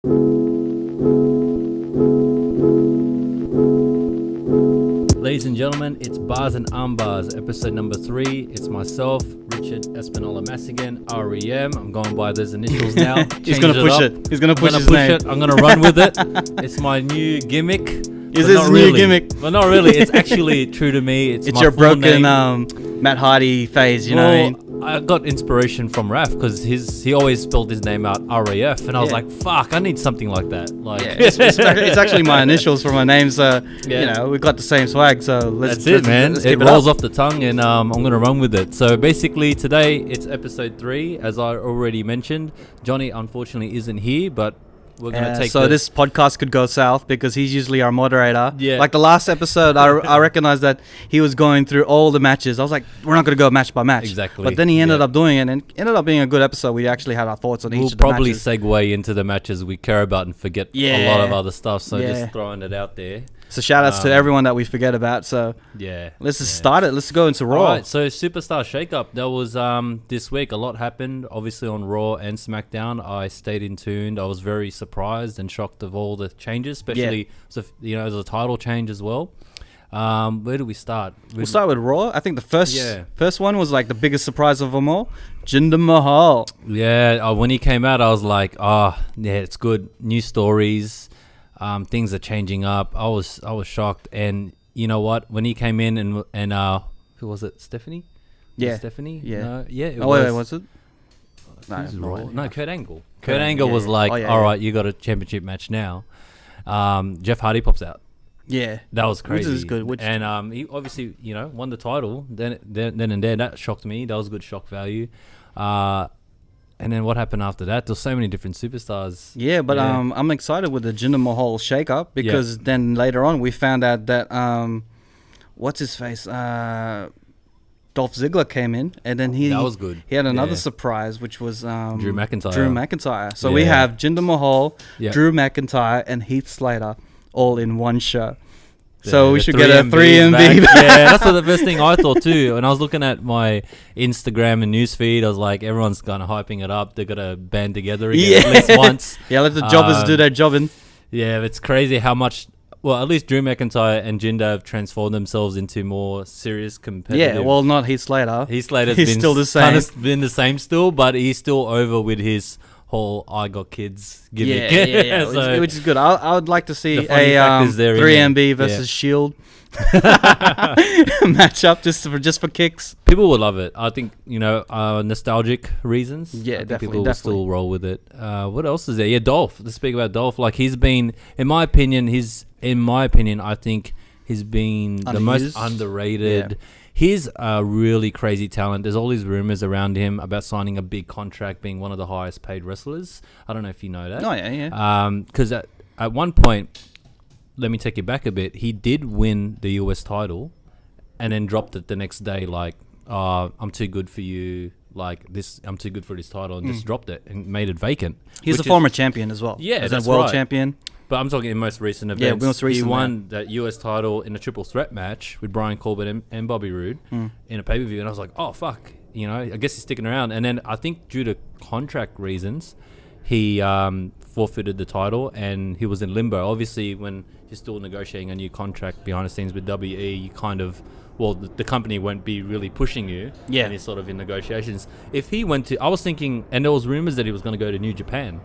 Ladies and gentlemen, it's Bars and Umbars, episode number 3. It's myself, Richard Espinola Massigan, REM. I'm going by those initials now. He's going to push it. He's going to push his name. I'm going to run with it. It's my new gimmick. Is this new gimmick? Well, not really. It's actually true to me. It's my your full broken name. Matt Hardy phase, you know what I mean? I got inspiration from Raf because he always spelled his name out RAF, and I was like, "Fuck, I need something like that." Like, it's actually my initials for my name, so you know we got the same swag. So let's it rolls off the tongue, and I'm gonna run with it. So basically, today it's episode 3, as I already mentioned. Johnny unfortunately isn't here, but we're gonna take. So this podcast could go south because he's usually our moderator. Yeah. Like the last episode, I recognized that he was going through all the matches. I was like, we're not gonna go match by match. Exactly. But then he ended up doing it, and ended up being a good episode. We actually had our thoughts on each of the probably matches. segue into the matches we care about and forget a lot of other stuff. So just throwing it out there. So shout outs to everyone that we forget about. So let's just start it. Let's go into Raw. All right, so Superstar Shakeup. That was this week. A lot happened, obviously, on Raw and Smackdown. I stayed in tuned. I was very surprised and shocked of all the changes, especially the title change as well. Where do we start? We'll start with Raw. I think the first one was like the biggest surprise of them all. Jinder Mahal. Yeah, when he came out, I was like, it's good. New stories. Things are changing up. I was shocked, and you know what? When he came in and who was it? Stephanie? Yeah, Stephanie. Yeah, no, yeah. It wait, was it? No, Kurt Angle. Kurt Angle was like, all right, you got a championship match now. Jeff Hardy pops out. Yeah, that was crazy. Which is good. And he obviously won the title. Then and there, that shocked me. That was good shock value. And then what happened after that? There's so many different superstars. Yeah, but I'm excited with the Jinder Mahal shake-up because then later on we found out that what's his face? Dolph Ziggler came in, and then that was good. He had another surprise, which was Drew McIntyre. So we have Jinder Mahal, Drew McIntyre, and Heath Slater all in one show. So we should get a 3MB. Yeah, that's the first thing I thought too. When I was looking at my Instagram and newsfeed, I was like, everyone's kind of hyping it up. They're gonna band together again at least once. Yeah, let the jobbers do their jobbing. Yeah, it's crazy how much. Well, at least Drew McIntyre and Jinder have transformed themselves into more serious competitive. Yeah, well, not Heath Slater. Heath Slater's he's still the same. Kind of been the same still, but he's still over with his whole "I got kids" gimmick. Yeah. So which is good. I would like to see a 3MB versus Shield match up just for kicks. People will love it. I think nostalgic reasons. Yeah, definitely. People will still roll with it. What else is there? Yeah, Dolph. Let's speak about Dolph. Like he's been, in my opinion, I think he's been the most underrated. Yeah. He's a really crazy talent. There's all these rumors around him about signing a big contract, being one of the highest paid wrestlers. I don't know if you know that. Oh, yeah. Because at one point, let me take you back a bit, he did win the US title and then dropped it the next day like, I'm too good for you. Like this, I'm too good for this title, and just dropped it and made it vacant. He's a former champion as well. Yeah, that's a world champion. But I'm talking in most recent events. Yeah, most recent. He won that US title in a triple threat match with Brian Corbett and Bobby Roode in a pay-per-view, and I was like, oh fuck, I guess he's sticking around. And then I think due to contract reasons, he forfeited the title and he was in limbo. Obviously, when you're still negotiating a new contract behind the scenes with WE, you kind of, the company won't be really pushing you. Yeah. And he's sort of in negotiations. If he went to, I was thinking, and there was rumors that he was going to go to New Japan.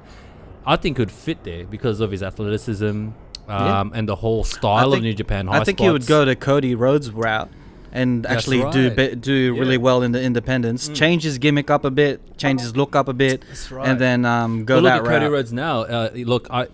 I think he would fit there because of his athleticism and the whole style of New Japan. I think he would go to Cody Rhodes' route and actually do really well in the independents. Change his gimmick up a bit, change his look up a bit, and then go that route. Look at Cody Rhodes now.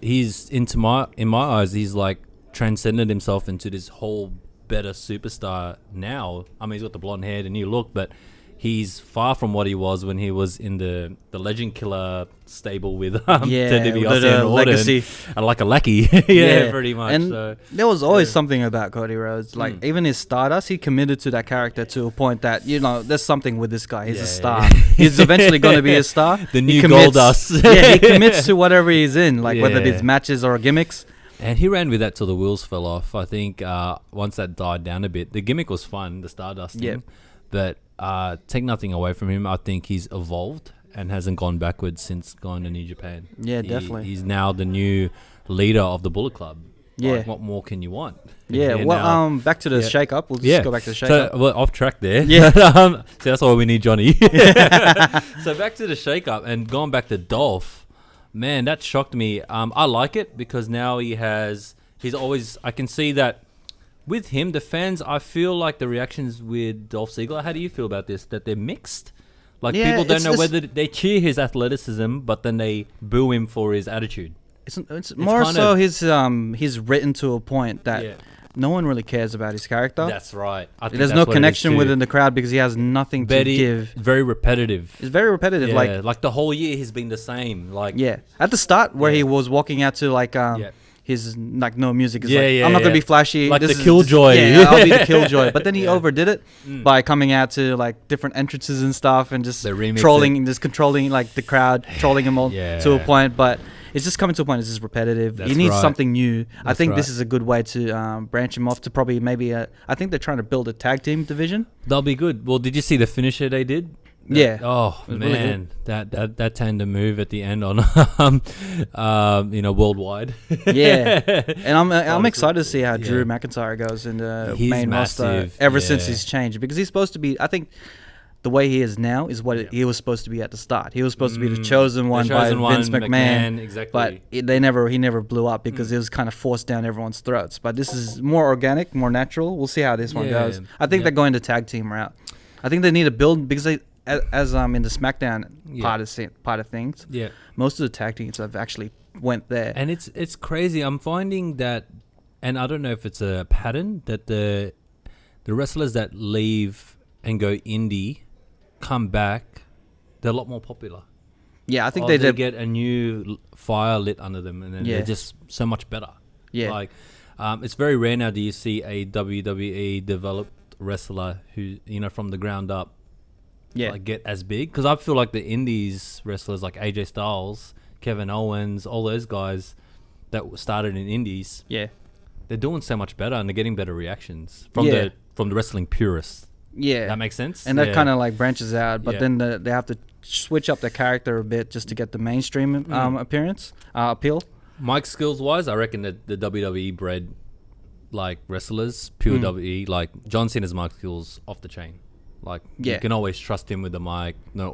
He's in my eyes, he's like transcended himself into this whole better superstar now. I mean, he's got the blonde hair, the new look, but he's far from what he was when he was in the Legend Killer stable with Ted DiBiase and Legacy, and like a lackey. Pretty much. And so, there was always something about Cody Rhodes. Like even his Stardust, he committed to that character to a point that there's something with this guy. He's a star. He's eventually going to be a star. The new Goldust. He commits to whatever he's in, like whether it's matches or gimmicks. And he ran with that till the wheels fell off. I think once that died down a bit, the gimmick was fun, the Stardust thing. But take nothing away from him. I think he's evolved and hasn't gone backwards since going to New Japan. Yeah, definitely. He's now the new leader of the Bullet Club. Yeah. Like, what more can you want? Yeah, well, now, back to the Shakeup. We'll just go back to the So, Shakeup. well, off track there. Yeah. So that's why we need Johnny. So back to the Shakeup and going back to Dolph. Man, that shocked me. I like it because now he's always, I can see that with him, the fans, I feel like the reactions with Dolph Ziggler, how do you feel about this? That they're mixed? Like, people don't know whether they cheer his athleticism, but then they boo him for his attitude. It's more so he's written to a point that no one really cares about his character. That's right. There's no connection within the crowd because he has nothing to give. Very repetitive. It's very repetitive. Yeah, like the whole year he's been the same. Like at the start where he was walking out to like his like no music is I'm not gonna be flashy. Like the killjoy. I'll be the killjoy. But then he overdid it by coming out to like different entrances and stuff and just trolling and just controlling like the crowd, trolling him all to a point. But it's just coming to a point. It's just repetitive. He needs something new. I think this is a good way to branch him off to probably maybe I think they're trying to build a tag team division. That'll be good. Well, did you see the finisher they did? Oh man, really that tandem move at the end on worldwide. And I'm excited to see how Drew McIntyre goes in the main roster ever since he's changed because he's supposed to be. I think the way he is now is what he was supposed to be at the start. He was supposed to be the chosen one by Vince McMahon. Exactly. But he never blew up because it was kind of forced down everyone's throats. But this is more organic, more natural. We'll see how this one goes. I think they're going to tag team route. I think they need to build because they. As in the Smackdown part of things, most of the tag teams have actually went there, and it's crazy. I'm finding that, and I don't know if it's a pattern that the wrestlers that leave and go indie come back, they're a lot more popular. Yeah, I think they get a new fire lit under them, and then they're just so much better. Yeah, like it's very rare now. Do you see a WWE developed wrestler who from the ground up? Like get as big because I feel like the indies wrestlers like AJ Styles, Kevin Owens, all those guys that started in indies, they're doing so much better and they're getting better reactions from the wrestling purists. That makes sense. And that kind of like branches out, but then they have to switch up their character a bit just to get the mainstream appeal. Mike skills wise, I reckon that the WWE bred like wrestlers, pure WWE, like John Cena's mic skills off the chain. Like you can always trust him with the mic, no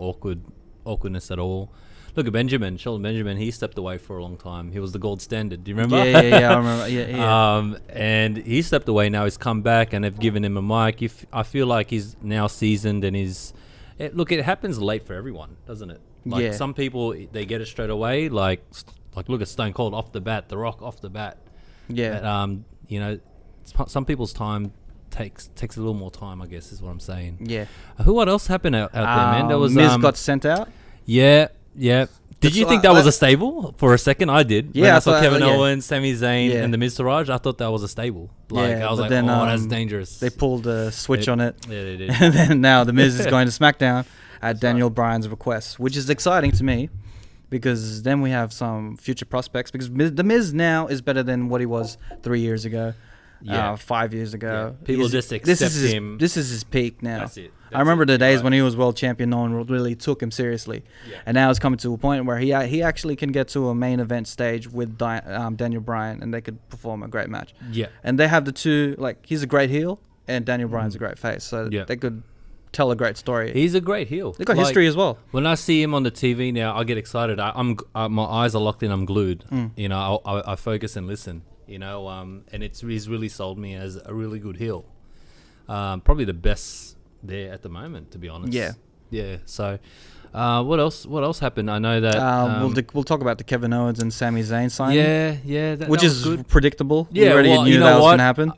awkwardness at all. Look at Shelton Benjamin. He stepped away for a long time. He was the gold standard. Do you remember? Yeah, I remember. Yeah. And he stepped away. Now he's come back, and they've given him a mic. I feel like he's now seasoned, and look, it happens late for everyone, doesn't it? Like some people, they get it straight away. Like look at Stone Cold off the bat, The Rock off the bat. Yeah. But, some people's time takes a little more time, I guess, is what I'm saying. Yeah. What else happened out there, man? There was Miz got sent out. Yeah. Did you think that was a stable for a second? I did. Yeah, I saw Kevin Owens, Sami Zayn, and the Miz Taraj. I thought that was a stable. I was like, then, that's dangerous. They pulled a switch on it. Yeah, they did. And then now the Miz is going to SmackDown at Daniel Bryan's request, which is exciting to me because then we have some future prospects because the Miz now is better than what he was 3 years ago. 5 years ago. People just accept him. This is his peak now. That's it. I remember the days when he was world champion, no one really took him seriously. And now it's coming to a point where he actually can get to a main event stage with Daniel Bryan and they could perform a great match. And they have the two, like, he's a great heel and Daniel Bryan's a great face. So they could tell a great story. He's a great heel. They got history as well. When I see him on the TV now, I get excited. My eyes are locked in. I'm glued. I focus and listen. And he's really sold me as a really good heel. Probably the best there at the moment, to be honest. Yeah. So, what else happened? I know that we'll talk about the Kevin Owens and Sami Zayn signing. Which is good. Predictable. Yeah, we already knew that was going to happen.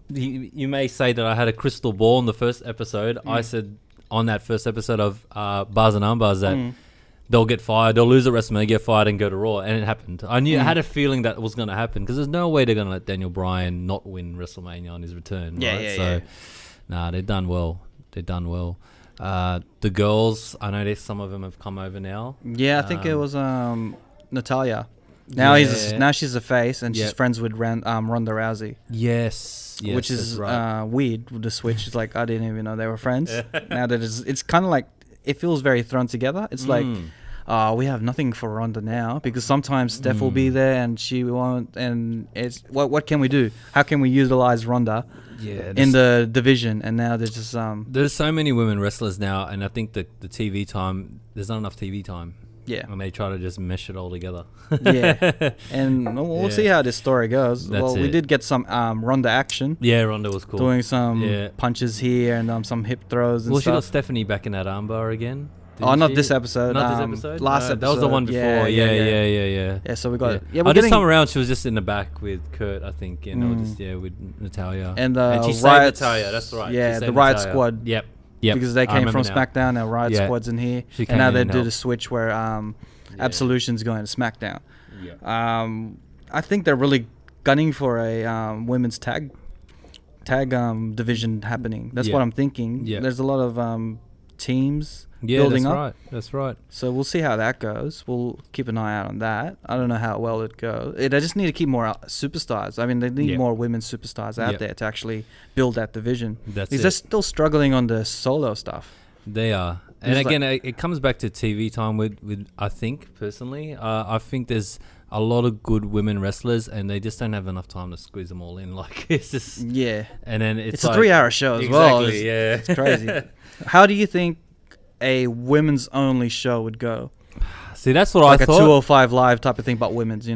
You may say that I had a crystal ball in the first episode. I said on that first episode of Bars and Armbars that they'll get fired, they'll lose at WrestleMania, get fired, and go to Raw, and it happened. I had a feeling that it was going to happen because there's no way they're going to let Daniel Bryan not win WrestleMania on his return. They've done well. The girls, I know some of them have come over now. Yeah, I think it was Natalya. Now she's a face, and she's friends with Ronda Rousey. Yes, which is weird with the switch. It's like I didn't even know they were friends. Now that it's kind of like it feels very thrown together. It's like, we have nothing for Ronda now because sometimes Steph will be there and she won't. And it's what can we do? How can we utilize Ronda in the division? And now there's just there's so many women wrestlers now, and I think the TV time, there's not enough TV time. Yeah. And they try to just mesh it all together. Yeah. And we'll see how this story goes. We did get some Ronda action. Yeah, Ronda was cool. Doing some punches here and some hip throws and stuff. She got Stephanie back in that armbar again. Not this episode. Not this episode? Last episode. That was the one before. Yeah. Yeah, so we got it. Yeah, this time around, she was just in the back with Kurt, I think. With Natalia. And she saved Natalia, that's right. Yeah, the Riot Squad. Yep. Because they came from SmackDown, now Riot Squad's in here. And now they do the switch where Absolution's going to SmackDown. Yeah. I think they're really gunning for a women's tag division happening. That's what I'm thinking. Yeah. There's a lot of teams building up. That's right. So we'll see how that goes. We'll keep an eye out on that. I don't know how well it goes. They just need to keep more superstars. I mean, they need more women superstars out there to actually build that division. Because they're still struggling on the solo stuff. They are. And again, it comes back to TV time with I think, personally, I think there's a lot of good women wrestlers and they just don't have enough time to squeeze them all in. Like, it's just... Yeah. And then it's a 3-hour show as well. It's crazy. How do you think a women's only show would go? See, that's what I thought. Like a 205 Live type of thing, but women's,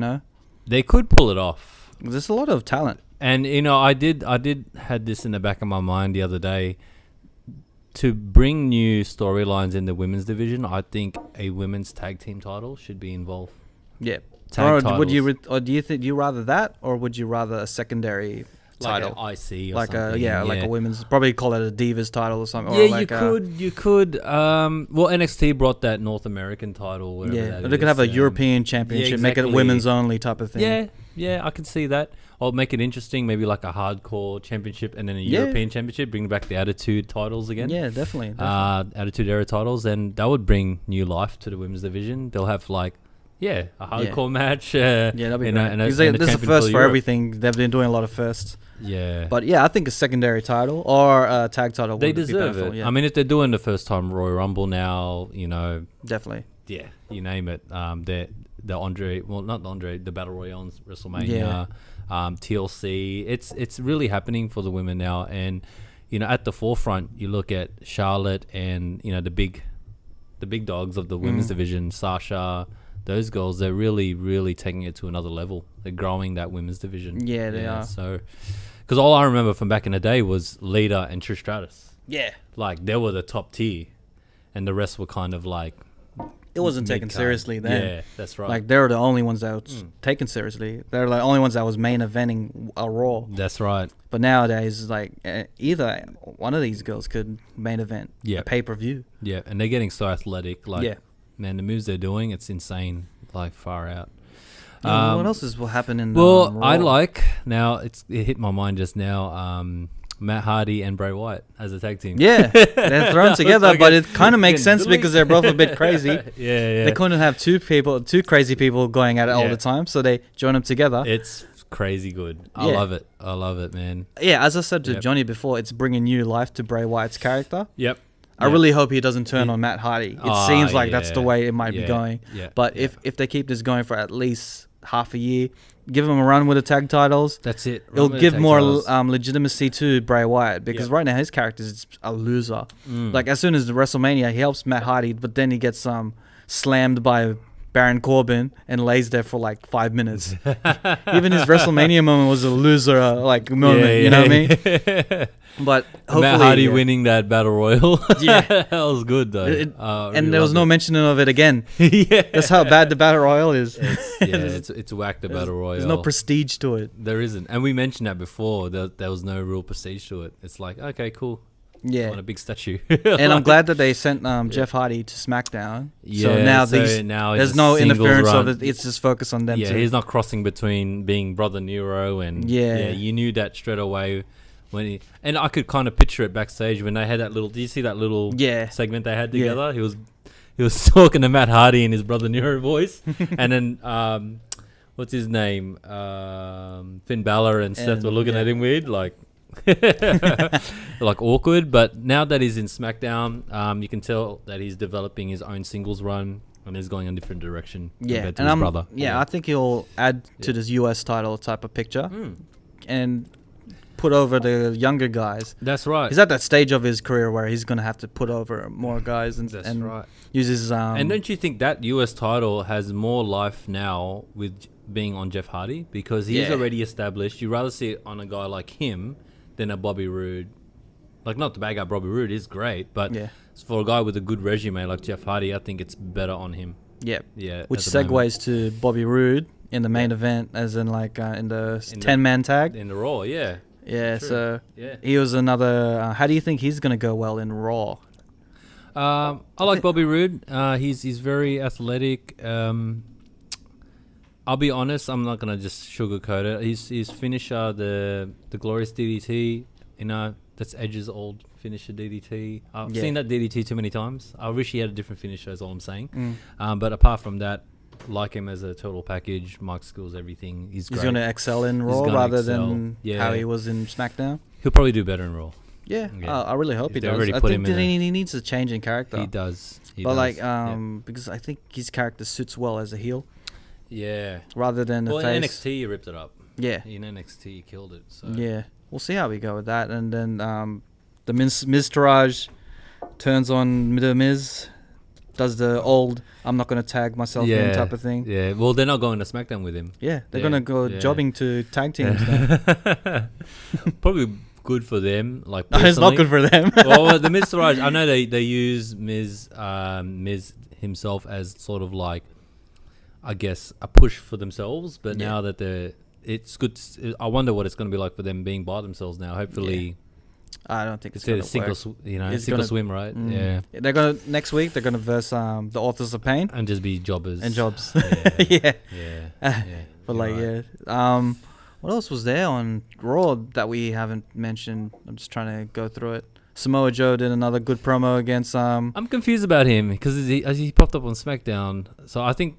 They could pull it off. There's a lot of talent. And, I did had this in the back of my mind the other day. To bring new storylines in the women's division, I think a women's tag team title should be involved. Yeah. Or do you rather that, or would you rather a secondary title, like an IC, or like something? Like a women's? Probably call it a Divas title or something. Yeah, or like you could. Well, NXT brought that North American title. Yeah, they could have a European Championship, make it women's only type of thing. Yeah, I can see that. Or make it interesting, maybe like a hardcore championship and then a European championship, bring back the Attitude titles again. Yeah, definitely. Attitude Era titles, and that would bring new life to the women's division. They'll have a hardcore match. That'd be great. Because this is a first for everything. They've been doing a lot of firsts. Yeah. But I think a secondary title or a tag title would be deserve it. Yeah. I mean, if they're doing the first time Royal Rumble now, Definitely. Yeah, you name it. The Andre, well, not the Andre, the Battle Royale in WrestleMania. TLC, it's really happening for the women now, and at the forefront you look at Charlotte and the big dogs of the women's division, Sasha, those girls, they're really taking it to another level. They're growing that women's division. Yeah, they are. So, because all I remember from back in the day was Lita and Trish Stratus. Yeah, like they were the top tier, and the rest were kind of like. It wasn't taken seriously then. Yeah, that's right. Like, they were the only ones that was taken seriously. They're the only ones that was main eventing a Raw. That's right. But nowadays, like, either one of these girls could main event a pay-per-view. Yeah, and they're getting so athletic. Like, man, the moves they're doing, it's insane. Like, far out. What else will happen in Raw? I like, now, it hit my mind just now, Matt Hardy and Bray Wyatt as a tag team. Yeah, they're thrown together, but it kind of makes sense because they're both a bit crazy. Yeah. They couldn't have two crazy people going at it all the time, so they join them together. It's crazy good. I love it, man. Yeah, as I said to Johnny before, it's bringing new life to Bray Wyatt's character. Yep. I really hope he doesn't turn on Matt Hardy. It seems like that's the way it might be going. Yeah. But if they keep this going for at least half a year, give him a run with the tag titles. That's it. It'll give more legitimacy to Bray Wyatt because right now his character is a loser. Like, as soon as the WrestleMania, he helps Matt Hardy, but then he gets slammed by Baron Corbin and lays there for like 5 minutes. Even his WrestleMania moment was a loser moment. You know what I mean? But hopefully, Matt Hardy winning that Battle Royal. That was good though. And there was no mention of it again. That's how bad the Battle Royal is. It's whack, the Battle Royal. There's no prestige to it. There isn't, and we mentioned that before. There was no real prestige to it. It's like, okay, cool. Yeah, on a big statue. And I'm glad that they sent Jeff Hardy to SmackDown. So now there's no interference of it. It's just focused on them. Yeah, he's not crossing between being Brother Nero and you knew that straight away. And I could kind of picture it backstage when they had that little. Do you see that little segment they had together? He was talking to Matt Hardy in his Brother Nero voice, and then what's his name? Finn Balor and Seth were looking at him weird, like, like awkward. But now that he's in SmackDown, you can tell that he's developing his own singles run and he's going in a different direction. Yeah, to his brother. Yeah, I think he'll add to this US title type of picture and put over the younger guys. That's right. He's at that stage of his career where he's gonna have to put over more guys and use his. And don't you think that US title has more life now with being on Jeff Hardy, because he's already established? You'd rather see it on a guy like him than a Bobby Roode. Like, not the bad guy, Bobby Roode is great, but for a guy with a good resume like Jeff Hardy, I think it's better on him. Yeah. Which segues to Bobby Roode in the main event, as in like in the 10-man tag. In the Raw, yeah. Yeah, true. So he was another... how do you think he's going to go well in Raw? I like Bobby Roode. He's very athletic. I'll be honest, I'm not gonna just sugarcoat it. His finisher, the glorious DDT, that's Edge's old finisher DDT. I've seen that DDT too many times. I wish he had a different finisher, is all I'm saying. But apart from that, like him as a total package, mic skills, everything. He's great. Gonna excel in Raw rather than how he was in SmackDown. He'll probably do better in Raw. Yeah. I really hope he does. I think he needs a change in character. He does. Because I think his character suits well as a heel. Yeah. Rather than the face. In NXT, he ripped it up. Yeah. In NXT, he killed it. So. Yeah. We'll see how we go with that. And then the Miz Taraj turns on the Miz, does the old, I'm not going to tag myself in type of thing. Yeah. Well, they're not going to SmackDown with him. Yeah. They're going to go jobbing to tag teams. Probably good for them. Like, it's not good for them. Well, the Miz Taraj, I know they use Miz himself as sort of like, I guess, a push for themselves, but now that it's good. I wonder what it's going to be like for them being by themselves now. Hopefully, I don't think it's going to work. Sink or swim, right? Yeah. They're gonna next week. They're gonna verse the Authors of Pain and just be jobbers and jobs. Yeah. But what else was there on Raw that we haven't mentioned? I'm just trying to go through it. Samoa Joe did another good promo against. I'm confused about him because he popped up on SmackDown. So I think.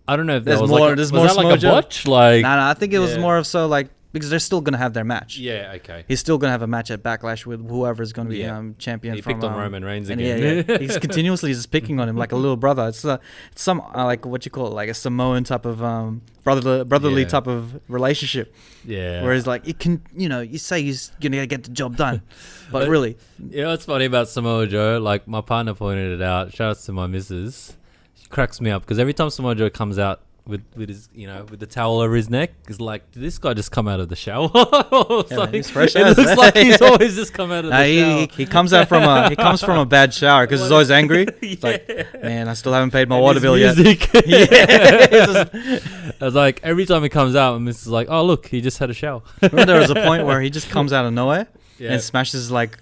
I don't know if there's was more. Like there's more like a botch. Like, no, I think it was more of so like because they're still gonna have their match. Yeah, okay. He's still gonna have a match at Backlash with whoever's gonna be champion. He picked on Roman Reigns again. He's continuously just picking on him like a little brother. It's some like what you call it, like a Samoan type of brotherly type of relationship. Yeah. Whereas like it can, you say he's gonna get the job done, but really. You know what's funny about Samoa Joe? Like my partner pointed it out. Shout out to my missus. Cracks me up because every time Samoa Joe comes out with his with the towel over his neck, it's like, did this guy just come out of the shower? He's fresh. It looks like he's always just come out of the shower. He comes out from a bad shower because he's always angry. It's like, man, I still haven't paid my water bill yet. I was like, every time he comes out, and Mrs. like, oh look, he just had a shower. Remember there was a point where he just comes out of nowhere and smashes like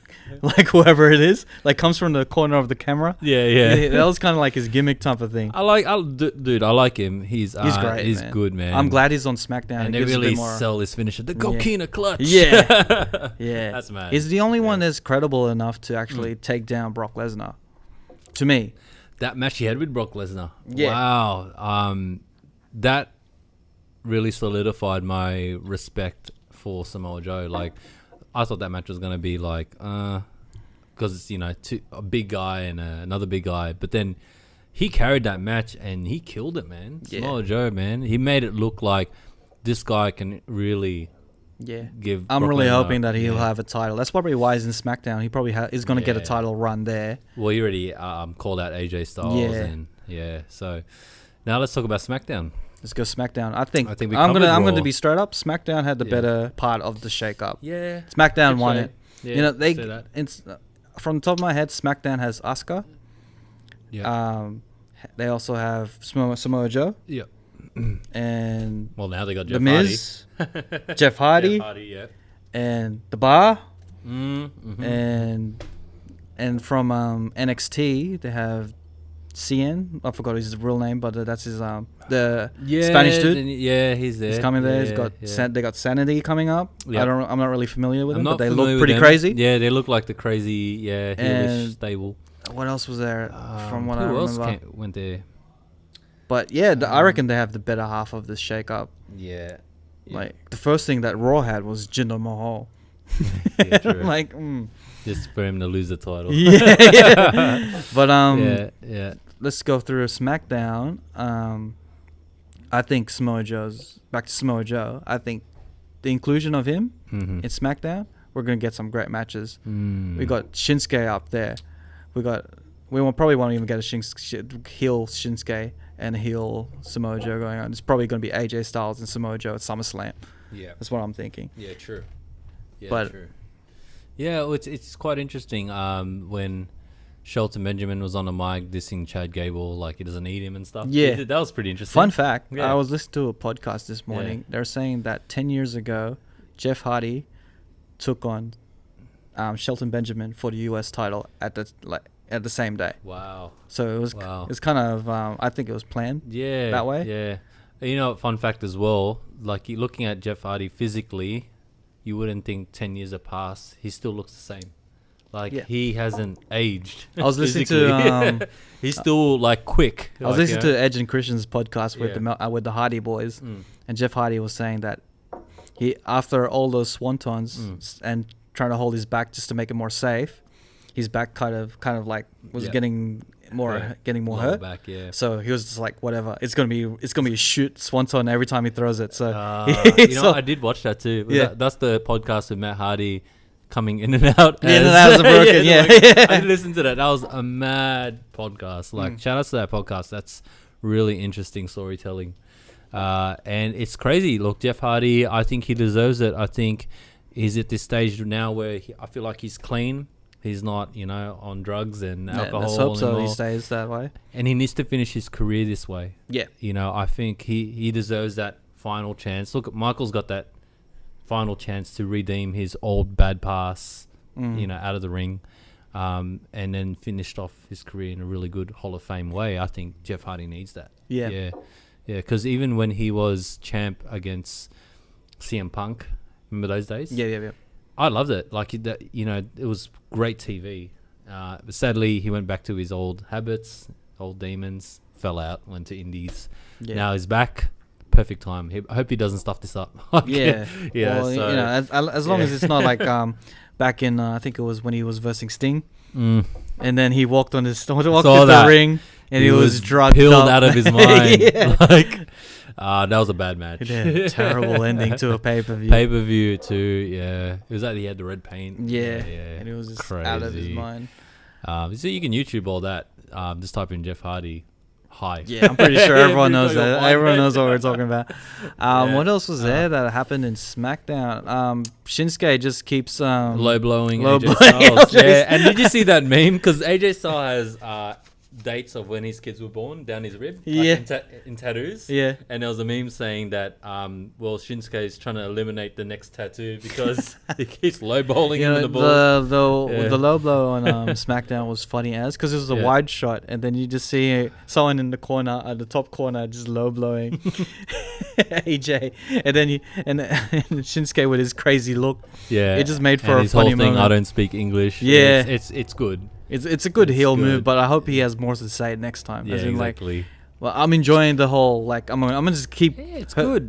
whoever it is, like comes from the corner of the camera. Yeah. That was kind of like his gimmick type of thing. I like him. He's great. He's good, man. I'm glad he's on SmackDown. And they really sell his finisher, the Gokina clutch. Yeah. That's mad. He's the only one that's credible enough to actually take down Brock Lesnar. To me, that match he had with Brock Lesnar. Yeah. Wow. That really solidified my respect for Samoa Joe. Like, I thought that match was going to be like, because it's, a big guy and another big guy. But then he carried that match and he killed it, man. Yeah. Samoa Joe, man. He made it look like this guy can really give. I'm really hoping that he'll have a title. That's probably why he's in SmackDown. He probably is going to get a title run there. Well, he already called out AJ Styles. So now let's talk about SmackDown. Let's go SmackDown. I think I'm gonna be straight up. SmackDown had the better part of the shake-up. Yeah. SmackDown won it. Yeah, from the top of my head, SmackDown has Asuka. Yeah. They also have Samoa Joe. Yeah. And now they got The Miz, Jeff Hardy. And The Bar. Mm-hmm. And from NXT they have CN, I forgot his real name, but that's his the Spanish dude. He's there. He's coming there. They got Sanity coming up. Yep. I'm not really familiar with them, but they look pretty crazy. Yeah, they look like the crazy heelish stable. What else was there? From what I remember, who else went there? But I reckon they have the better half of this shake-up. Yeah. Like the first thing that Raw had was Jinder Mahal. Yeah, true. Like, just for him to lose the title. Yeah. But yeah. let's go through a SmackDown. I think back to Samoa Joe. I think the inclusion of him in SmackDown, we're gonna get some great matches. We got Shinsuke up there. We probably won't even get a heel Shinsuke and a heel Samoa Joe going on. It's probably gonna be AJ Styles and Samoa Joe at SummerSlam. Yeah, that's what I'm thinking. Yeah, true. Yeah, but true. Yeah, well, it's quite interesting. When Shelton Benjamin was on the mic dissing Chad Gable, like he doesn't need him and stuff. Yeah, that was pretty interesting. Fun fact: I was listening to a podcast this morning. Yeah. They're saying that 10 years ago, Jeff Hardy took on Shelton Benjamin for the US title at the same day. Wow! So it was it's kind of I think it was planned. Yeah, that way. Yeah, you know, fun fact as well. Like you're looking at Jeff Hardy physically, you wouldn't think 10 years have passed. He still looks the same. Like he hasn't aged. I was listening to he's still like quick. I was listening to Edge and Christian's podcast with the Hardy boys, and Jeff Hardy was saying that he, after all those swantons and trying to hold his back just to make it more safe, his back kind of like was getting more hurt. Back, so he was just like, whatever, it's gonna be a shoot swanton every time he throws it. So I did watch that too. That's the podcast with Matt Hardy coming in and out. As a broken. I listened to that. That was a mad podcast. Like shout out to that podcast. That's really interesting storytelling. And it's crazy. Look, Jeff Hardy, I think he deserves it. I think he's at this stage now where I feel like he's clean. He's not, on drugs and alcohol. Let's hope so he stays that way. And he needs to finish his career this way. Yeah. I think he deserves that final chance. Look, Michael's got that final chance to redeem his old bad pass, out of the ring, and then finished off his career in a really good Hall of Fame way. I think Jeff Hardy needs that. Yeah. Because even when he was champ against CM Punk, remember those days? Yeah. I loved it. Like it was great TV. But sadly, he went back to his old habits, old demons. Fell out, went to Indies. Yeah. Now he's back. Perfect time. I hope he doesn't stuff this up. Yeah. Well, so, as long as it's not like back in I think it was when he was versing Sting, and then he walked into the ring and he was drugged pilled up. out of his mind. That was a bad match. Terrible ending to a pay-per-view. Pay-per-view too. Yeah, it was like he had the red paint. Yeah. And it was just crazy. Out of his mind. So you can YouTube all that. Just type in Jeff Hardy. Hi. Yeah, I'm pretty sure everyone knows that. Everyone knows what we're talking about. What else was there that happened in SmackDown? Shinsuke just keeps low blowing AJ Styles. Yeah, and did you see that meme? Because AJ Styles has dates of when his kids were born down his rib, in tattoos. Yeah, and there was a meme saying that Shinsuke is trying to eliminate the next tattoo because he keeps low bowling him in the ball. The low blow on SmackDown was funny because it was a wide shot, and then you just see someone in the corner, at the top corner, just low blowing AJ, and then and Shinsuke with his crazy look. Yeah, it just made for a funny moment. I don't speak English. Yeah, it's good. It's a good heel move, but I hope he has more to say next time. Yeah, exactly. Well, I'm enjoying the whole I'm gonna just keep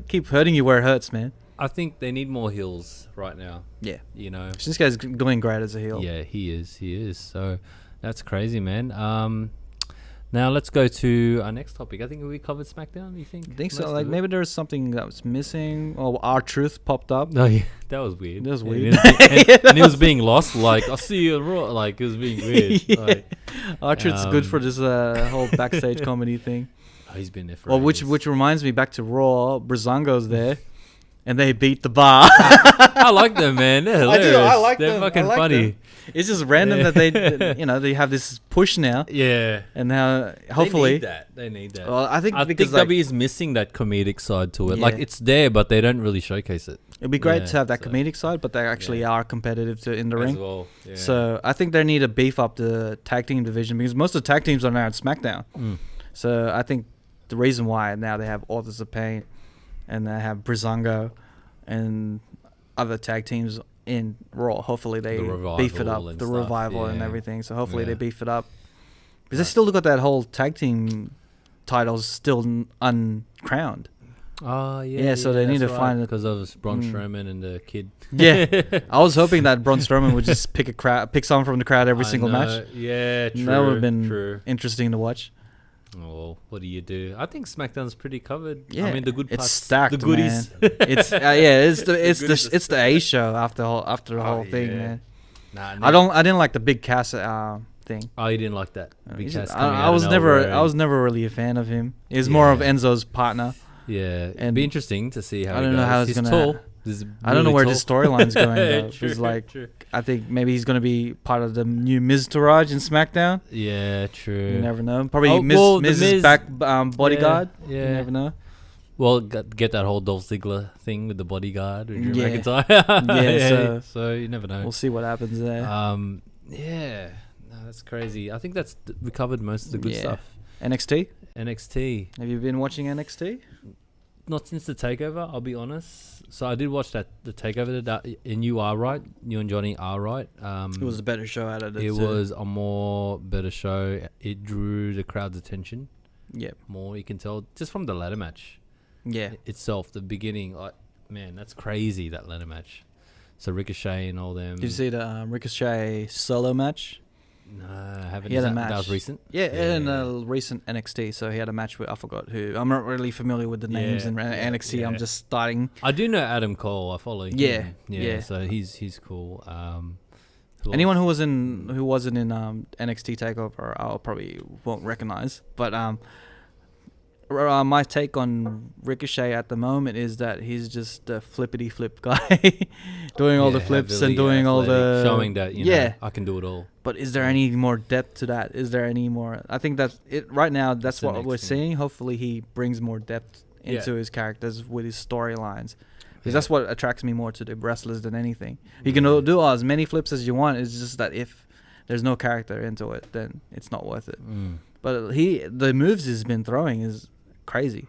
keep hurting you where it hurts, man. I think they need more heels right now. Yeah, Shinsuke's doing great as a heel. Yeah, he is. So that's crazy, man. Now let's go to our next topic. I think we covered SmackDown. You think? I think so. Like maybe there was something that was missing. Or R-Truth popped up. Oh yeah, that was weird. That was weird. And he was being lost. Like I see you on Raw. Like it was being weird. R-Truth's good for this whole backstage comedy thing. Oh, he's been there for. Which reminds me back to Raw. Breezango's there. And they beat the bar. I like them, man. They're hilarious. I like them. They're fucking funny. Them. It's just random that they, they have this push now. Yeah. And now, hopefully, they need that. Well, I think W is missing that comedic side to it. Yeah. Like it's there, but they don't really showcase it. It'd be great to have that comedic side, but they actually are competitive in the ring. Well. Yeah. So I think they need to beef up the tag team division because most of the tag teams are now at SmackDown. So I think the reason why now they have Authors of Pain and they have Breezango and other tag teams in Raw. Hopefully they beef it up, the Revival and everything. So hopefully they beef it up. Because they still got that whole tag team titles still uncrowned. Oh yeah. Yeah, so they need to find it because of Braun Strowman and the kid. Yeah, I was hoping that Braun Strowman would just pick someone from the crowd every single match. Yeah, true. That would have been interesting to watch. Oh, what do you do? I think SmackDown's pretty covered. Yeah, I mean the good parts, it's stacked, the goodies. Man. It's it's the A show after the whole thing, man. I didn't like the big cast thing. Oh, you didn't like that? Big cast I was never really a fan of him. He's more of Enzo's partner. Yeah, it'd be interesting to see how. I don't know how he's tall. I don't know where the storyline's going though. Because I think maybe he's gonna be part of the new Miz Taraj in SmackDown. Yeah, true. You never know. Probably Miz's back bodyguard. Yeah, you never know. Well, get that whole Dolph Ziggler thing with the bodyguard with Drew McIntyre. Yeah, so you never know. We'll see what happens there. Yeah, no, that's crazy. I think we covered most of the good stuff. NXT. Have you been watching NXT? Not since the takeover, I'll be honest. So I did watch the takeover, and you are right. You and Johnny are right. It was a better show out of the It was a more better show. It drew the crowd's attention. Yeah, more you can tell just from the ladder match. Yeah, itself, the beginning, man, that's crazy, that ladder match. So Ricochet and all them. Did you see the Ricochet solo match? No, I haven't. He had a match. That was recent? Yeah, in a recent NXT. So he had a match with, I forgot who. I'm not really familiar with the names in NXT. I'm just starting. I do know Adam Cole. I follow him. Yeah. So he's cool. Anyone who wasn't in NXT Takeover, I'll probably won't recognize. But my take on Ricochet at the moment is that he's just a flippity flip guy, doing all the flips and doing all the showing that know, I can do it all. But is there any more depth to that? Is there any more? I think that's it right now. That's what we're seeing. Hopefully, he brings more depth into his characters with his storylines. Because that's what attracts me more to the wrestlers than anything. You can do as many flips as you want. It's just that if there's no character into it, then it's not worth it. But the moves he's been throwing is crazy.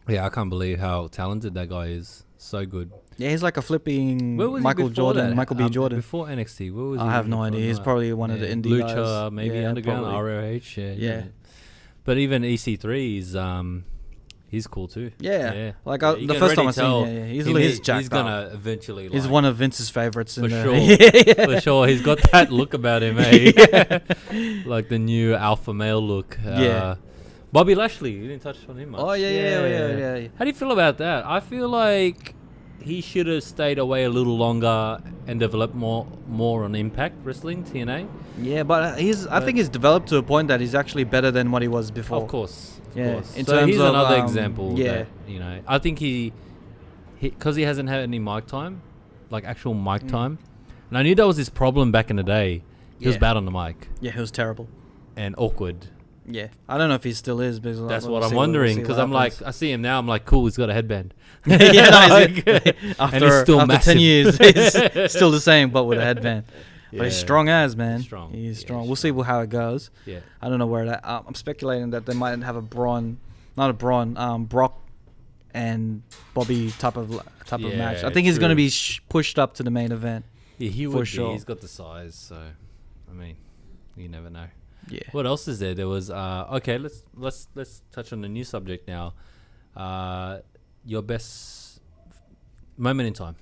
Yeah, I can't believe how talented that guy is. So good. Yeah, he's like a flipping Michael B. Jordan. Before NXT, where was he? I have no idea. He's probably one of the indie guys. Lucha, maybe Underground, ROH. Yeah. But even EC3 he's cool too. Yeah. Like the first time I seen him, he's jacked He's gonna eventually. He's one of Vince's favorites for sure. For sure, he's got that look about him, eh? Like the new alpha male look. Bobby Lashley, you didn't touch on him much. Oh yeah. How do you feel about that? I feel like he should have stayed away a little longer and developed more on Impact Wrestling, TNA. Yeah, but I think he's developed to a point that he's actually better than what he was before. Of course. In so terms he's of, another example. That, I think he because he hasn't had any mic time, like actual mic time, and I knew that was his problem back in the day. He was bad on the mic. Yeah, he was terrible and awkward. Yeah, I don't know if he still is. Because that's what I'm wondering. Because I'm like, I see him now. I'm like, cool. He's got a headband. And he's still after 10 years, he's still the same, but with a headband. But he's strong as, man. He's strong. We'll see how it goes. Yeah. I don't know where that. I'm speculating that they might have a Brock and Bobby type of match. I think he's going to be pushed up to the main event. Yeah, he would be. Sure. He's got the size, so I mean, you never know. Yeah. What else is there? There was okay. Let's touch on the new subject now. Your best moment in time.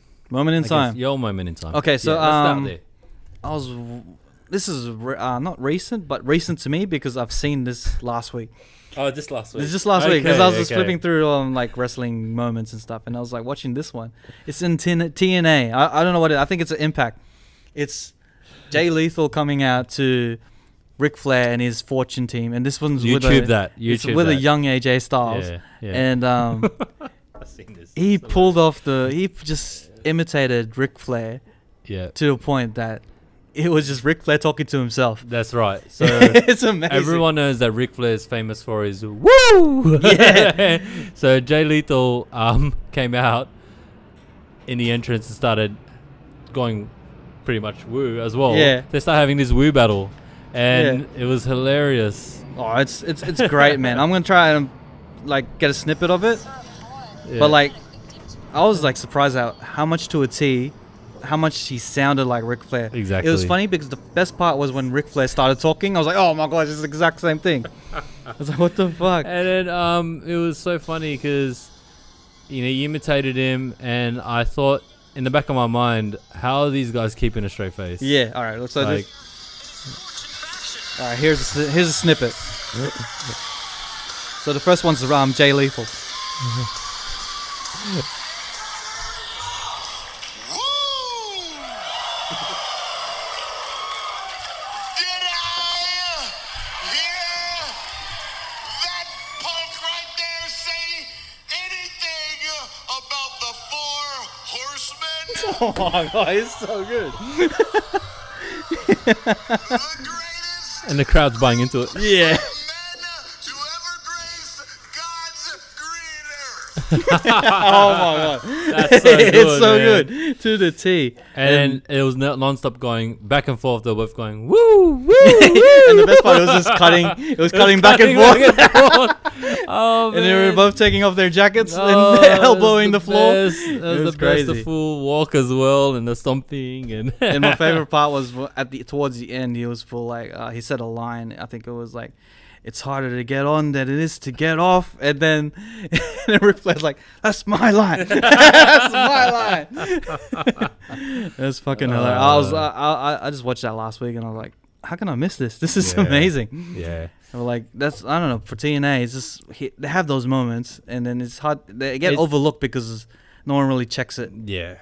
Your moment in time. Okay, so let's start there. This is not recent, but recent to me because I've seen this last week. Oh, just last week. It's just last week because I was just flipping through like wrestling moments and stuff, and I was like watching this one. It's in TNA. I don't know what I think it's an Impact. It's Jay Lethal coming out to Ric Flair and his Fortune team, and this one's with a young AJ Styles. Yeah. And I've seen this. He just imitated Ric Flair. Yeah. To a point that it was just Ric Flair talking to himself. That's right. So it's amazing. Everyone knows that Ric Flair is famous for his woo. Yeah. So Jay Lethal came out in the entrance and started going pretty much woo as well. Yeah. They started having this woo battle, and it was hilarious. Oh, it's great, man. I'm gonna try and like get a snippet of it, but like I was like surprised at how much to a T. How much he sounded like Ric Flair. Exactly. It was funny because the best part was when Ric Flair started talking. I was like, oh my gosh, it's the exact same thing. I was like, what the fuck? And then it was so funny because he imitated him, and I thought in the back of my mind, how are these guys keeping a straight face? Yeah. All right. So like, all right. Here's a snippet. So the first one's Jay Lethal. Oh my god, it's so good. And the crowd's buying into it. Yeah. Oh my god, that's so good, it's so good to the T. And it was non-stop going back and forth. They were both going woo, woo, woo. And the best part, it was just cutting. It was cutting back and forth. Oh, and they were both taking off their jackets and elbowing the floor. That was the best. The full walk as well, and the stomping. And my favorite part was towards the end. He was full like he said a line. I think it was like, "It's harder to get on than it is to get off." And then Ric Flair's like, "That's my line. That's my line." That's fucking hilarious. I just watched that last week and I was like, how can I miss this? This is amazing. Yeah. Like that's, I don't know, for TNA, it's just they have those moments and then it's hard. They get overlooked because no one really checks it. Yeah.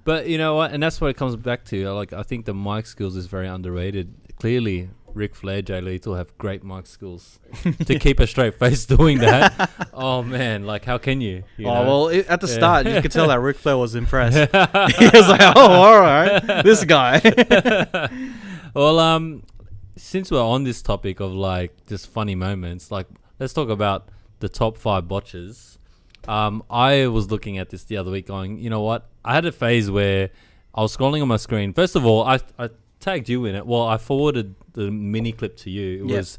But you know what? And that's what it comes back to. Like, I think the mic skills is very underrated. Clearly, Ric Flair, Jay Lethal have great mic skills to keep a straight face doing that. Oh man, like how can you? Well, at the start you could tell that Ric Flair was impressed. He was like, "Oh, all right, this guy." Well, since we're on this topic of like just funny moments, like let's talk about the top 5 botches. I was looking at this the other week, going, you know what? I had a phase where I was scrolling on my screen. First of all, I tagged you in it. Well, I forwarded the mini clip to you. It was,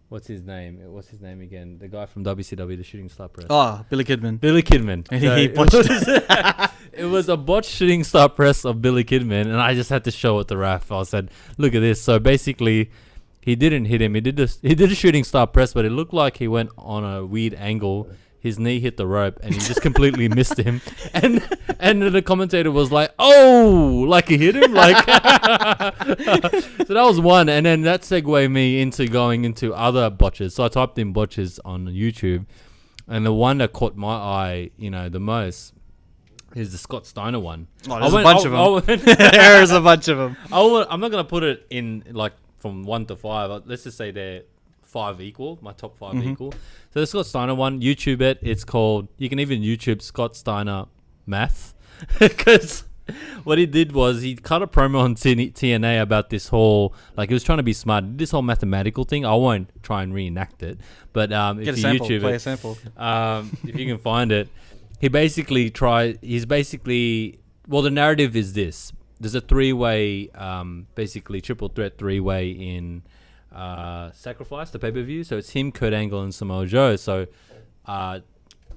what's his name? What's his name again? The guy from WCW, the shooting star press. Oh, Billy Kidman. Billy Kidman. And he botched it was a botched shooting star press of Billy Kidman, and I just had to show it to Raph. I said, "Look at this." So basically, he didn't hit him. He did a shooting star press, but it looked like he went on a weird angle. His knee hit the rope, and he just completely missed him. And the commentator was like, "Oh, like he hit him!" Like, so that was one. And then that segued me into going into other botches. So I typed in botches on YouTube, and the one that caught my eye, the most, is the Scott Steiner one. Oh, there's a bunch of them. There's a bunch of them. I'm not gonna put it in like from 1 to 5. Let's just say they're 5 equal. My top 5 equal. So the Scott Steiner one, YouTube it. It's called. You can even YouTube Scott Steiner math, because what he did was he cut a promo on TNA about this whole, like, he was trying to be smart. This whole mathematical thing. I won't try and reenact it, but if you YouTube play it, a sample. If you can find it, the narrative is this. There's a 3-way, basically triple threat 3-way in Sacrifice, the pay-per-view. So it's him, Kurt Angle, and Samoa Joe. So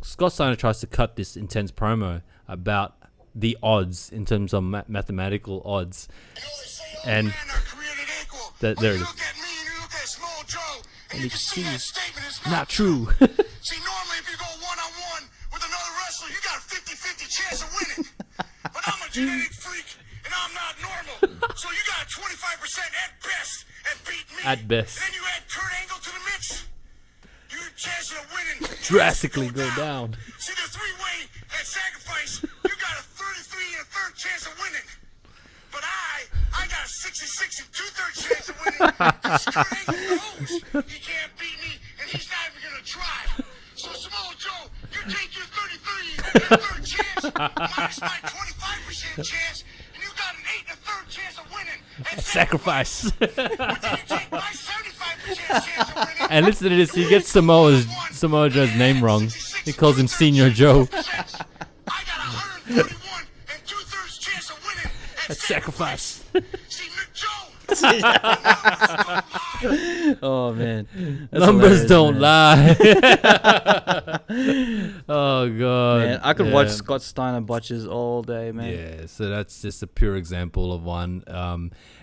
Scott Steiner tries to cut this intense promo about the odds in terms of mathematical odds. And there it is. And you can see it's not true. See, normally if you go one-on-one with another wrestler, you got a 50-50 chance of winning. But I'm a genetic freak, and I'm not normal. So you got a 25% at best at beating me. At best. And then you add Kurt Angle to the mix, your chances of winning drastically go down. See, the 3-way at Sacrifice, you got a 33 and a third chance of winning. But I got a 66 and 2/3 chance of winning. Kurt Angle knows he can't beat me, and he's not even gonna try. So Samoa Joe, you take your 33 and a third chance minus my 25% chance, and you got an 8 and a third chance of winning at Sacrifice. But then you take my 75% chance of winning. And listen to this. He gets Samoa Joe's name wrong. He calls him Senior Joe. I got 131 and 2/3 chance of winning at Sacrifice. See, Joe. Oh man, that's Numbers don't man. lie. Oh god, Man, I could watch Scott Steiner botches all day, man. Yeah, so that's just a pure example of one.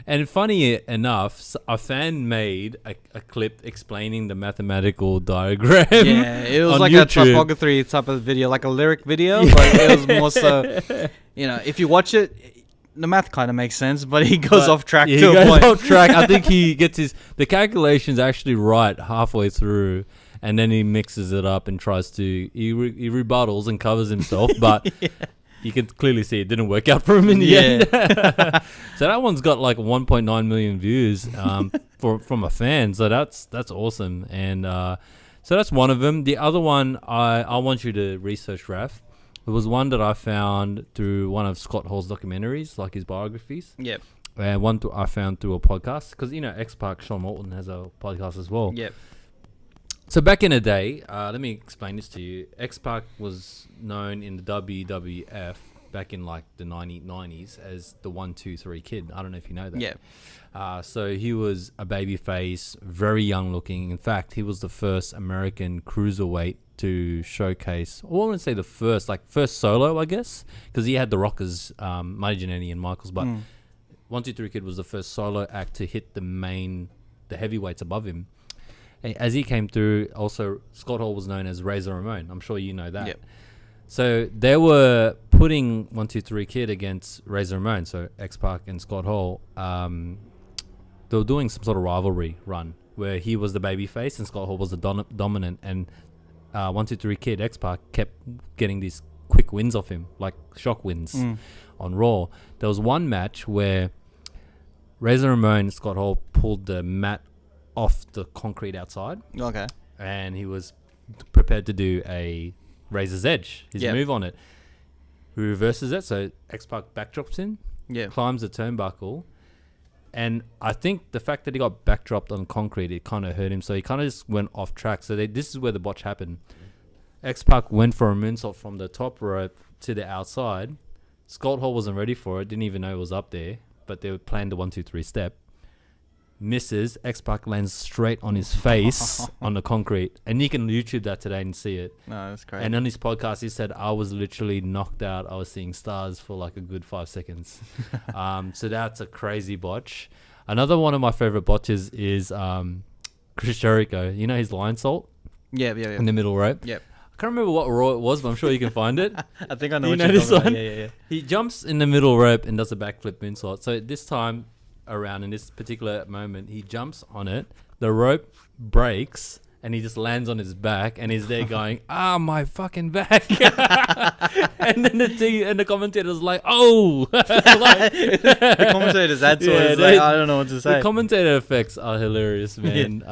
And funny enough, a fan made a clip explaining the mathematical diagram. Yeah, it was like YouTube. a typography type of video, like a lyric video, but it was more so, if you watch it, the math kind of makes sense, but he goes off track He to a goes point. off track. I think he gets the calculations actually right halfway through, and then he mixes it up and tries to he rebuttals and covers himself, but you can clearly see it didn't work out for him in the end. So that one's got like 1.9 million views from a fan. So that's awesome, and so that's one of them. The other one I want you to research, Raph. It was one that I found through one of Scott Hall's documentaries, like his biographies. Yep. And one I found through a podcast, because XPac Sean Moulton has a podcast as well. Yep. So back in the day, let me explain this to you. XPac was known in the WWF back in like the 90s as the 1-2-3 kid. I don't know if you know that. Yeah. So he was a baby face, very young looking. In fact, he was the first American cruiserweight to showcase, I wouldn't say the first solo, I guess, because he had the Rockers, Marty Jannetty and Michaels, but 1-2-3 Kid was the first solo act to hit the heavyweights above him. And as he came through, also Scott Hall was known as Razor Ramon. I'm sure you know that. Yep. So they were putting 1-2-3 Kid against Razor Ramon, so X-Pac and Scott Hall. They were doing some sort of rivalry run where he was the babyface and Scott Hall was the dominant, and 1-2-3 Kid X-Pac kept getting these quick wins off him, like shock wins on Raw. There was one match where Razor Ramon and Scott Hall pulled the mat off the concrete outside. Okay. And he was prepared to do a Razor's Edge, his move on it. He reverses it, so X-Pac backdrops in, climbs the turnbuckle, and I think the fact that he got backdropped on concrete, it kind of hurt him, so he kind of just went off track. So this is where the botch happened. X-Pac went for a moonsault from the top rope to the outside. Scott Hall wasn't ready for it, didn't even know it was up there, but they planned the 1-2-3 step. Misses, X-Pac lands straight on his face on the concrete, and you can YouTube that today and see it. No, that's crazy. And on his podcast, he said, I was literally knocked out. I was seeing stars for like a good 5 seconds. So that's a crazy botch. Another one of my favorite botches is Chris Jericho. You know his lion salt? Yeah. In the middle rope? Yep. I can't remember what Raw it was, but I'm sure you can find it. I think I know you what know you're this talking one? about. Yeah. He jumps in the middle rope and does a backflip moonsault. So this time around, in this particular moment, he jumps on it, the rope breaks, and he just lands on his back, and he's there going, my fucking back. And then the commentator's like, oh. The commentator's that's like, I don't know what to say. The commentator effects are hilarious, man.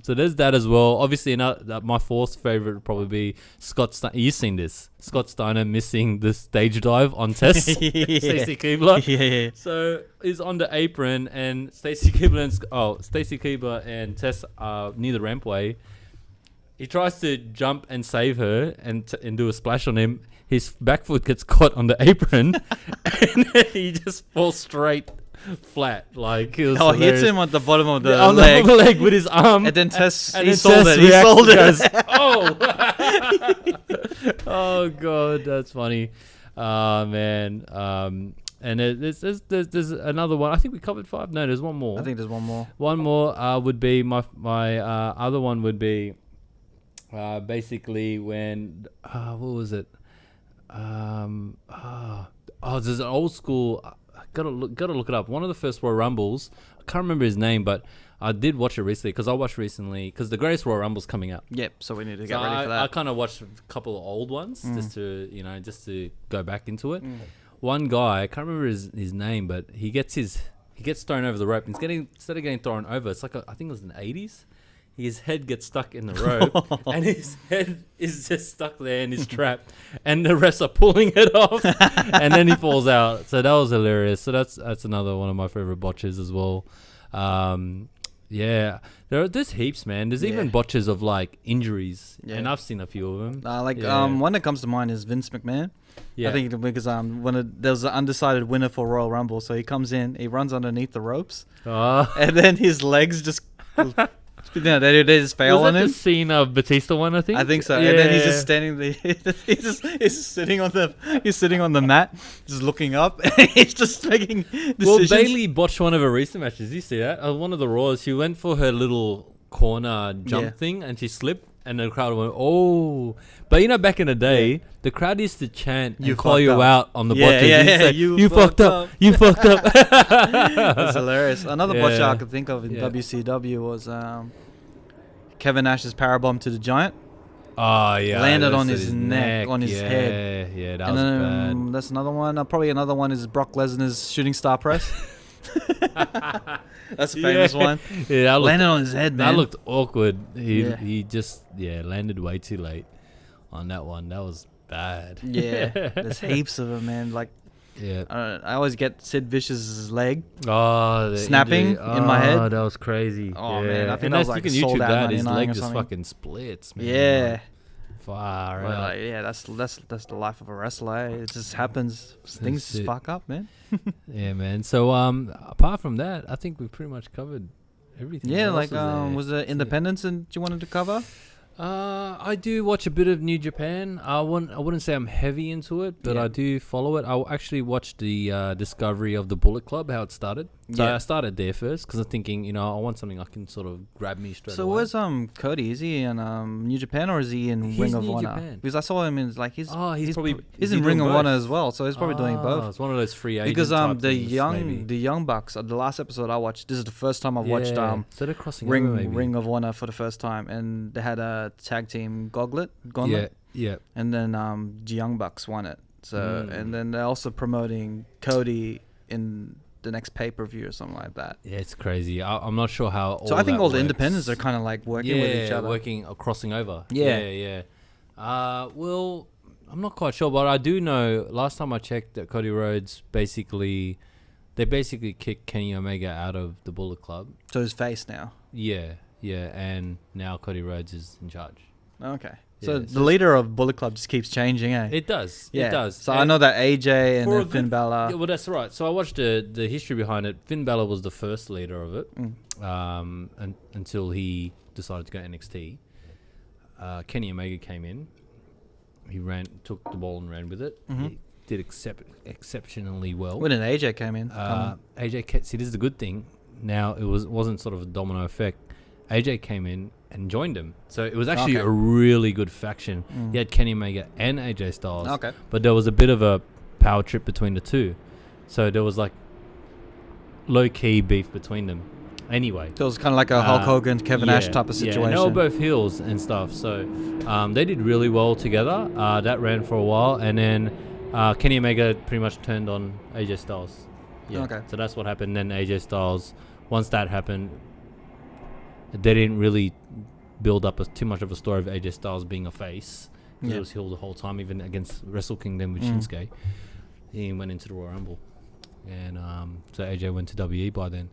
So there's that as well. Obviously, my fourth favorite would probably be Scott Steiner. You've seen this. Scott Steiner missing the stage dive on Tess. Stacy Keibler. Yeah. So he's on the apron, and Stacy Keibler and Tess are near the rampway. He tries to jump and save her and do a splash on him. His back foot gets caught on the apron, and then he just falls straight flat. Like it was hits him on the bottom of the on leg. the leg with his arm. And then Tess, and he then sold Tess it. He sold reacts, it. goes, oh, oh god, that's funny, man. And there's another one. I think we covered 5. No, there's one more. I think there's one more. One more would be my other one would be basically when what was it? There's an old school. Gotta look it up. One of the first Royal Rumbles. I can't remember his name, but I did watch it recently because the Greatest Royal Rumble's coming out. Yep. So we need to get ready for that. I kind of watched a couple of old ones just to go back into it. One guy, I can't remember his name, but he gets thrown over the rope. And instead of getting thrown over, it's like I think it was in the 80s. His head gets stuck in the rope, and his head is just stuck there and he's trapped, and the refs are pulling it off, and then he falls out. So that was hilarious. So that's another one of my favorite botches as well. There's heaps, man. There's even botches of like injuries, and I've seen a few of them. One that comes to mind is Vince McMahon. Yeah. I think because there was an undecided winner for Royal Rumble, so he comes in, he runs underneath the ropes, and then his legs just Yeah, they just fail Was on that him. the scene of Batista one? I think. I think so. Yeah. And then he's just standing there. He's sitting on the mat, just looking up. And he's just making decisions. Well, Bailey botched one of her recent matches. Did you see that? One of the Raws, she went for her little corner jump thing and she slipped. And the crowd went, oh. But back in the day, the crowd used to chant and call you out on the botches. Yeah, you fucked up. You fucked up. That's hilarious. Another botch I could think of in WCW was Kevin Nash's powerbomb to the Giant. Oh, yeah. Landed on his neck, on his head. Yeah, that was bad. That's another one. Probably another one is Brock Lesnar's shooting star press. That's a famous one. Yeah, that landed on his head, man. That looked awkward. He just landed way too late on that one. That was bad. Yeah, there's heaps of them, man. Like, I always get Sid Vicious's leg snapping in my head. Oh, that was crazy. Oh man, I think that was like you can sold YouTube out that. His 99 leg or just something. fucking splits, man. Yeah. Like, far Well, out. like, yeah, that's the life of a wrestler. Eh? It just happens. Things just fuck up, man. Yeah, man. So apart from that, I think we've pretty much covered everything. Yeah, What like else is was there Independence and you wanted to cover? I do watch a bit of New Japan. I wouldn't say I'm heavy into it, but I do follow it. I actually watched the Discovery of the Bullet Club, how it started. So I started there first because I'm thinking, I want something I can sort of grab me straight away. So where's Cody? Is he in New Japan or is he in Ring of New Honor? Japan. Because I saw him in like he's probably he's in Ring of Honor as well, so he's probably doing both. It's one of those free agent Because type the things, young maybe. the Young Bucks, the last episode I watched, this is the first time I've watched so they're crossing over, maybe. Ring of Honor for the first time, and they had a tag team gauntlet, Yeah. and then the Young Bucks won it. So and then they're also promoting Cody in the next pay-per-view or something like that. Yeah, it's crazy. I'm not sure how. So I think all the independents are kind of like working with each other, working crossing over. Yeah. Well, I'm not quite sure, but I do know. Last time I checked, that Cody Rhodes they basically kicked Kenny Omega out of the Bullet Club. So his face now. Yeah, and now Cody Rhodes is in charge. Okay. Yeah, So the leader of Bullet Club just keeps changing, eh? It does. Yeah. It does. So I know that AJ and for a then Finn good- Balor. Yeah, well, that's right. So I watched the history behind it. Finn Balor was the first leader of it, until he decided to go NXT. Kenny Omega came in. He took the ball and ran with it. He did exceptionally well. When an AJ came in. AJ, see, this is the good thing. Now it wasn't sort of a domino effect. AJ came in and joined him, so it was actually a really good faction. You had Kenny Omega and AJ Styles, but there was a bit of a power trip between the two, so there was like low-key beef between them. Anyway, So it was kind of like a Hulk Hogan, Kevin Nash type of situation. and they were both heels and stuff, so they did really well together. That ran for a while, and then Kenny Omega pretty much turned on AJ Styles. So that's what happened. Then AJ Styles, once that happened, they didn't really build up too much of a story of AJ Styles being a face. He was heel the whole time, even against Wrestle Kingdom with Shinsuke. He went into the Royal Rumble, and so AJ went to WE by then.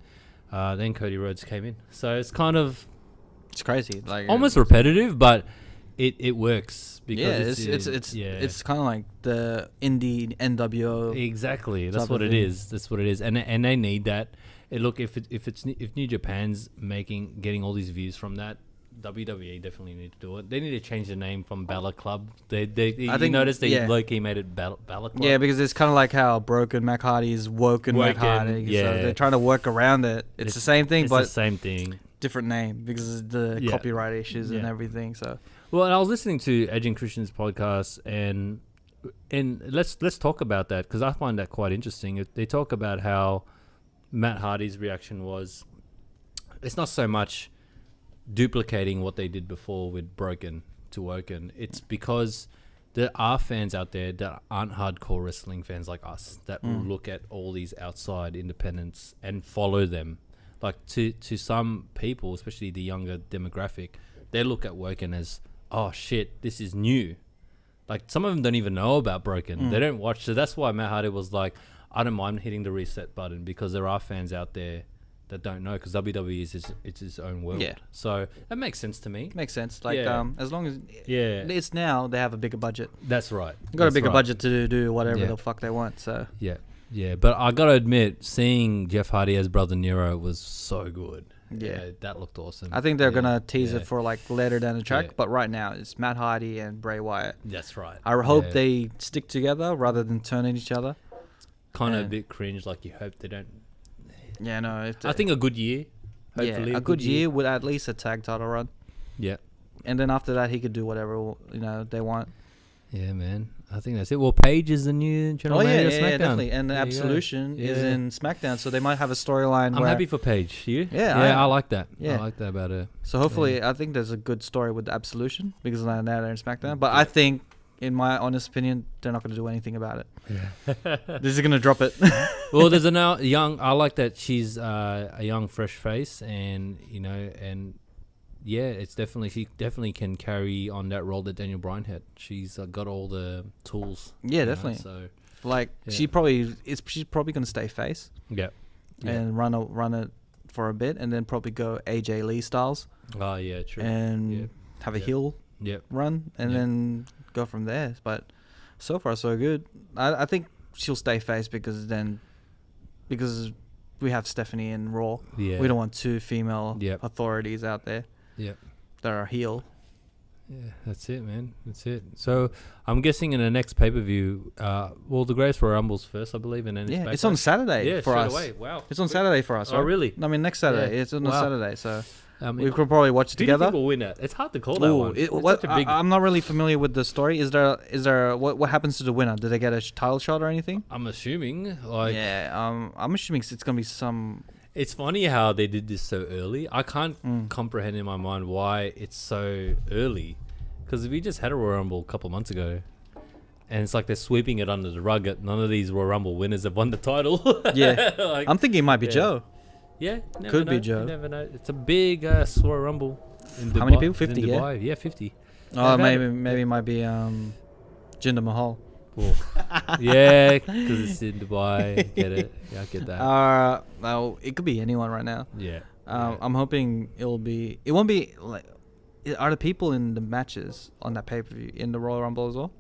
Then Cody Rhodes came in, so it's kind of It's crazy, like almost repetitive, but it works because it's kind of like the indie NWO. Exactly, that's type what of it thing. is. That's what it is, and they need that. Look, if New Japan's getting all these views from that, WWE definitely need to do it. They need to change the name from Balor Club. I think noticed they low-key made it Balor Club. Yeah, because it's kind of like how Broken Mac Hardy is Woken Mac Hardy. Yeah. So they're trying to work around it. It's the same thing, It's but the same thing. different name because of the copyright issues and everything. So Well, and I was listening to Edge and Christian's podcast, and let's talk about that because I find that quite interesting. They talk about how Matt Hardy's reaction was, it's not so much duplicating what they did before with Broken to Woken. It's because there are fans out there that aren't hardcore wrestling fans like us that will look at all these outside independents and follow them. Like to some people, especially the younger demographic, they look at Woken as, oh shit, this is new. Like some of them don't even know about Broken. They don't watch. So that's why Matt Hardy was like, I don't mind hitting the reset button because there are fans out there that don't know because WWE is it's its own world. Yeah. So that makes sense to me. makes sense. Like as long as it's now they have a bigger budget. That's right. They got a bigger budget to do whatever the fuck they want. So Yeah. But I gotta admit, seeing Jeff Hardy as Brother Nero was so good. Yeah, that looked awesome. I think they're gonna tease it for like later down the track, Yeah. but right now it's Matt Hardy and Bray Wyatt. That's right. I hope they stick together rather than turn on each other. Kind of a bit cringe, like you hope they don't. Yeah, no. I think a good year. Hopefully a good year with at least a tag title run. Yeah. And then after that, he could do whatever they want. Yeah, man. I think that's it. Well, Paige is the new general manager of SmackDown. Yeah, definitely. And the Absolution is in SmackDown, so they might have a storyline. I'm happy for Paige. You? Yeah, I like that. Yeah. I like that about her. So hopefully, I think there's a good story with the Absolution because now they're in SmackDown. But I think, in my honest opinion, they're not going to do anything about it. Yeah. They're just going to drop it. Well, there's a now young. I like that she's a young, fresh face, and yeah, it's definitely she definitely can carry on that role that Daniel Bryan had. She's got all the tools. Yeah, definitely. So, she's probably going to stay face. Yeah. And run it for a bit, and then probably go AJ Lee styles. Oh yeah, true. And have a heel run, and then go from there. But so far so good. I think she'll stay face because we have Stephanie and Raw. Yeah. We don't want two female authorities out there. Yeah. That are heel. Yeah, that's it, man. That's it. So I'm guessing in the next pay-per-view, the Greatest Royal Rumble's first, I believe, and then it's on Saturday for us. Away. Wow, it's on Saturday for us. Oh, right? really? I mean, next Saturday. It's on Saturday, so we could could probably watch it together. Who do you think will win it? It's hard to call that one. I'm not really familiar with the story. Is there what happens to the winner? Do they get a title shot or anything? I'm assuming. I'm assuming it's gonna be some. It's funny how they did this so early. I can't comprehend in my mind why it's so early. Because we just had a Royal Rumble a couple months ago. And it's like they're sweeping it under the rug. None of these Royal Rumble winners have won the title. Yeah. I'm thinking it might be Joe. Yeah. Could be Joe. You never know. It's a big Royal Rumble in Dubai. How many people? 50, in Dubai. Yeah, 50. Oh, maybe it might be Jinder Mahal. Yeah, because it's in Dubai. Get it? Yeah, I get that. Well, it could be anyone right now. Yeah. I'm hoping it won't be like. Are the people in the matches on that pay-per-view in the Royal Rumble as well?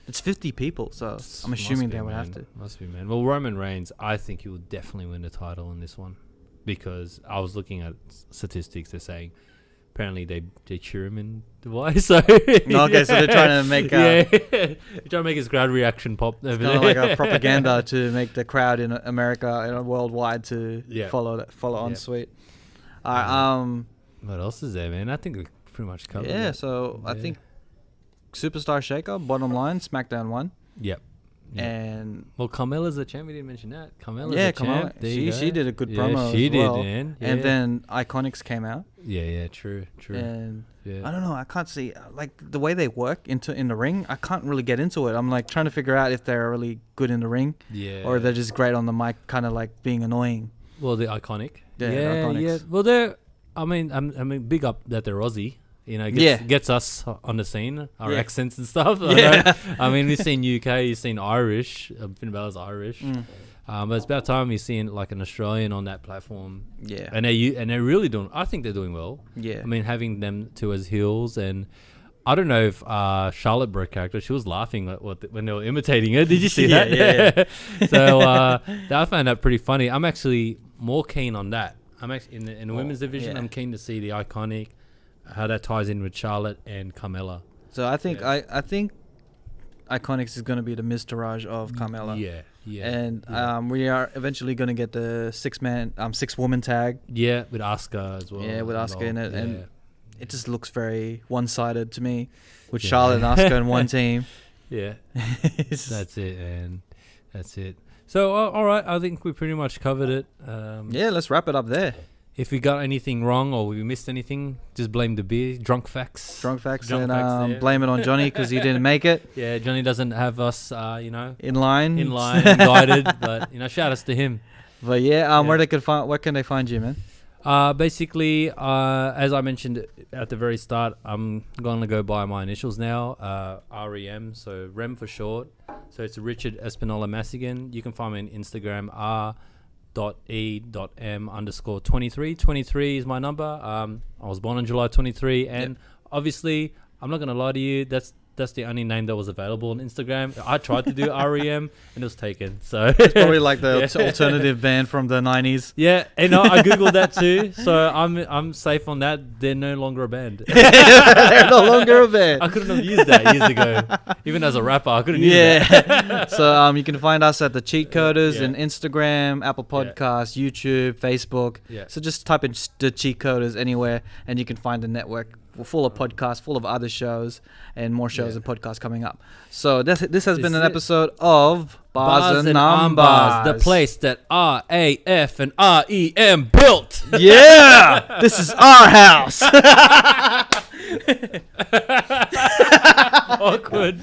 It's 50 people, so I'm assuming they would have to. Must be, man. Well, Roman Reigns, I think he will definitely win the title in this one, because I was looking at statistics. They're saying apparently they cheer him in Dubai. So okay, so they're trying to make they're trying to make his crowd reaction pop. It's kind of like a propaganda to make the crowd in America and worldwide to follow on suite. What else is there, man? I think we pretty much covered it. Yeah, so I think Superstar Shakeup, bottom line, SmackDown won. Yep. And Carmella's the champ. We didn't mention that. Carmella's the champ. She did a good promo. She did, man. Yeah. And then Iconics came out. Yeah, true. And I don't know. I can't see like the way they work in the ring. I can't really get into it. I'm like trying to figure out if they're really good in the ring, or they're just great on the mic, kind of like being annoying. Well, the Iconic. Yeah, Iconics. Yeah. Well, they're. I mean, big up that they're Aussie. You know, gets us on the scene, our accents and stuff. Yeah. I mean, we've seen UK, you've seen Irish. Finn Balor's Irish. But it's about time you've seen like an Australian on that platform. Yeah. And they're really doing. I think they're doing well. Yeah. I mean, having them two as heels, and I don't know if Charlotte Burke character, she was laughing when they were imitating her. Did you see that? Yeah. So I found that pretty funny. I'm actually more keen on that. I'm actually in the women's division. I'm keen to see the Iconic, how that ties in with Charlotte and Carmella. So I think I think Iconics is going to be the Mr. of Carmella. Yeah. And we are eventually going to get the 6-woman tag. Yeah, with Asuka as well. Yeah, with Asuka in it. Yeah. And it just looks very one-sided to me, with Charlotte and Asuka in one team. Yeah. That's it, man. That's it. So, all right, I think we pretty much covered it. Let's wrap it up there. If we got anything wrong or we missed anything, just blame the beer. Drunk facts, and blame it on Johnny because he didn't make it. Yeah, Johnny doesn't have us, in line and guided. But shout outs to him. But where can they find you, man? Basically, as I mentioned at the very start, I'm going to go by my initials now, REM, so REM for short. So it's Richard Espinola Massigan. You can find me on Instagram, r.e.m_23. 23 is my number. I was born on July 23, and obviously, I'm not going to lie to you, that's that's the only name that was available on Instagram. I tried to do REM and it was taken. So it's probably like the alternative band from the 90s. Yeah, and I googled that too. So I'm safe on that. They're no longer a band. They're no longer a band. I couldn't have used that years ago. Even as a rapper, I couldn't use that. So you can find us at the Cheatcoders in Instagram, Apple Podcasts, YouTube, Facebook. Yeah. So just type in the Cheatcoders anywhere, and you can find the network full of podcasts, full of other shows, and more shows and podcasts coming up. So this has been an episode of Bars and Numbers, the place that RAF and REM built. Yeah, this is our house. Awkward.